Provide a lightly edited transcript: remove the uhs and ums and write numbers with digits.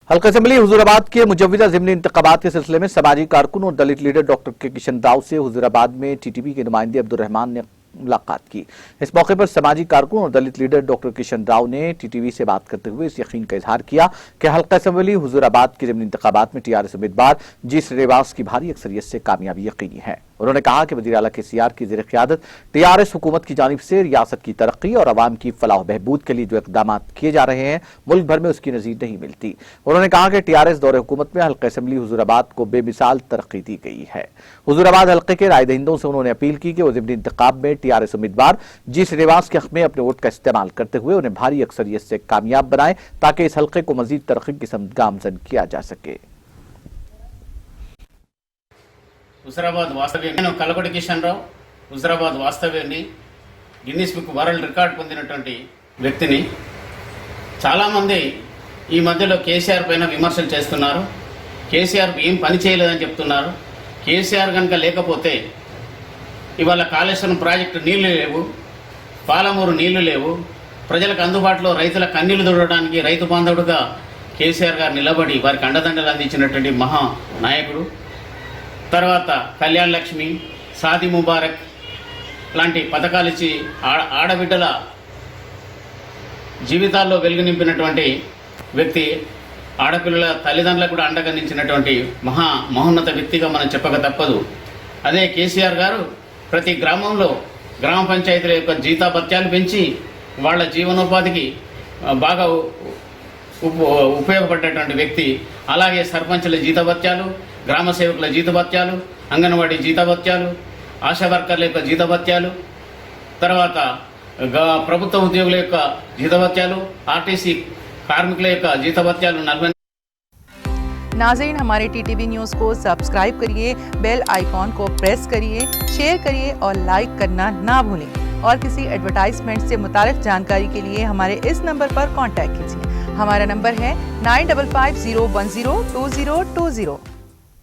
हल्का असेंबली हुजूराबाद के मुजव्विदा ज़िमनी इंतखाबात के सिलसिले में समाजी कारकुन और दलित लीडर डॉक्टर के किशन राव से हुजूराबाद में टीटीपी के नुमाइंदे अब्दुल रहमान ने मुलाकात की। इस मौके पर समाजी कारकुन और दलित लीडर डॉक्टर किशन राव ने टीटीवी से बात करते हुए इस यकीन का इजहार किया कि हल्का असेंबली हुजूराबाद के ज़िमनी इंतखाबात में टीआरएस उम्मीदवार जी श्रीनिवास की भारी अक्सरियत से कामयाबी यकीनी है। उन्होंने कहा कि वज़ीर आला केसीआर की ज़ेर क़यादत टीआरएस हुकूमत की जानिब से रियासत की तरक्की और अवाम की फलाह बहबूद के लिए जो इक़दाम किए जा रहे हैं, मुल्क भर में उसकी नज़ीर नहीं मिलती। उन्होंने कहा कि टीआरएस दौरे हुकूमत में हल्का असेंबली हुजूराबाद को बेमिसाल तरक्की दी गई है। हुजूराबाद हल्के के रायदहिंदों से उन्होंने अपील की कि वो ज़िमनी इंतखाब में टीआरएस उम्मीदवार जी श्रीनिवास के हक़ में अपने वोट का इस्तेमाल करते हुए उन्हें भारी अक्सरियत से कामयाब बनाएं ताकि इस हल्के को मज़ीद तरक्की की समत गामज़न किया जा सके। హుజరాబాద్ వాస్తవ్యం నేను కలకొండ కిషన్ రావు హుజరాబాద్ వాస్తవ్యాన్ని గిన్నిస్ బుక్ వరల్డ్ రికార్డ్ పొందినటువంటి వ్యక్తిని చాలామంది ఈ మధ్యలో కేసీఆర్ పైన విమర్శలు చేస్తున్నారు. కేసీఆర్ ఏం పని చేయలేదని చెప్తున్నారు. కేసీఆర్ కనుక లేకపోతే ఇవాళ కాళేశ్వరం ప్రాజెక్టు నీళ్లు లేవు, పాలమూరు నీళ్లు లేవు, ప్రజలకు అందుబాటులో రైతుల కన్నీళ్లు దొరకడానికి రైతు బాంధవుడుగా కేసీఆర్ గారు నిలబడి వారికి అండదండలు అందించినటువంటి మహా నాయకుడు. తర్వాత కళ్యాణ్ లక్ష్మి, షాదీ ముబారక్ లాంటి పథకాలు ఇచ్చి ఆడబిడ్డల జీవితాల్లో వెలుగు నింపినటువంటి వ్యక్తి, ఆడపిల్లల తల్లిదండ్రులకు కూడా అండగందించినటువంటి మహోన్నత వ్యక్తిగా మనం చెప్పక తప్పదు. అదే కేసీఆర్ గారు ప్రతి గ్రామంలో గ్రామ పంచాయతీల యొక్క జీతాభత్యాలు పెంచి వాళ్ళ జీవనోపాధికి బాగా ఉపయోగపడేటువంటి వ్యక్తి. అలాగే సర్పంచుల జీతభత్యాలు, గ్రామ సేవకుల జీతభత్యాలు, అంగన్వాడీ జీతభత్యాలు, ఆశా వర్కర్ల యొక్క జీతభత్యాలు, తర్వాత ప్రభుత్వ ఉద్యోగుల యొక్క జీతభత్యాలు, ఆర్టీసీ కార్మికుల యొక్క జీతభత్యాలు 40। नाज़रीन, हमारे टीटीवी न्यूज़ को सब्सक्राइब करिए, बेल आइकॉन को प्रेस करिए, शेयर करिए और लाइक करना ना भूलें। और किसी एडवर्टाइजमेंट से मुताल्लिक़ जानकारी के लिए हमारे इस नंबर पर कॉन्टैक्ट कीजिए। हमारा नंबर है 9550102020।